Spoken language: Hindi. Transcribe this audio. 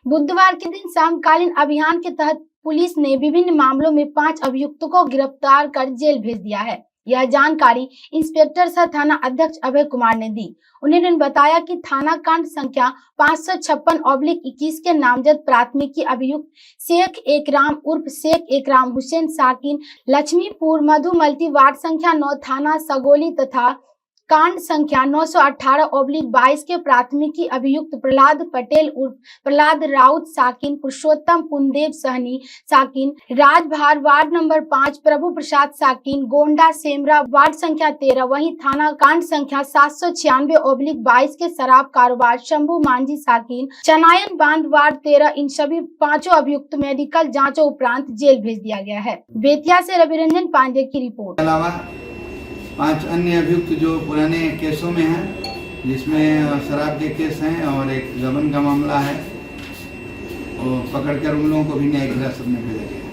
बुधवार के दिन समकालीन अभियान के तहत पुलिस ने विभिन्न मामलों में 5 अभियुक्तों को गिरफ्तार कर जेल भेज दिया है। यह जानकारी इंस्पेक्टर सह थाना अध्यक्ष अभय कुमार ने दी। उन्होंने बताया कि थाना कांड संख्या 556/21 के नामजद प्राथमिकी अभियुक्त शेख एकराम उर्फ शेख एकराम हुसैन साकिन लक्ष्मीपुर मधुमलती वार्ड संख्या 9 थाना सगोली तथा कांड संख्या 918/22 के प्राथमिकी अभियुक्त प्रहलाद पटेल उर्फ प्रहलाद राउत साकिन पुरुषोत्तम पुनदेव सहनी साकिन राजभार वार्ड नंबर 5 प्रभु प्रसाद साकिन गोंडा सेमरा वार्ड संख्या 13। वहीं थाना कांड संख्या 796/22 के शराब कारोबार शंभू मांझी साकिन चनायन बांध वार्ड 13। इन सभी 5 अभियुक्त मेडिकल जांचों उपरांत जेल भेज दिया गया है। बेतिया से रविरंजन पांडे की रिपोर्ट। 5 अन्य अभियुक्त जो पुराने केसों में हैं, जिसमें शराब के केस हैं और एक गबन का मामला है, और पकड़कर उन लोगों को भी न्यायिक हिरासत में भेजा गया।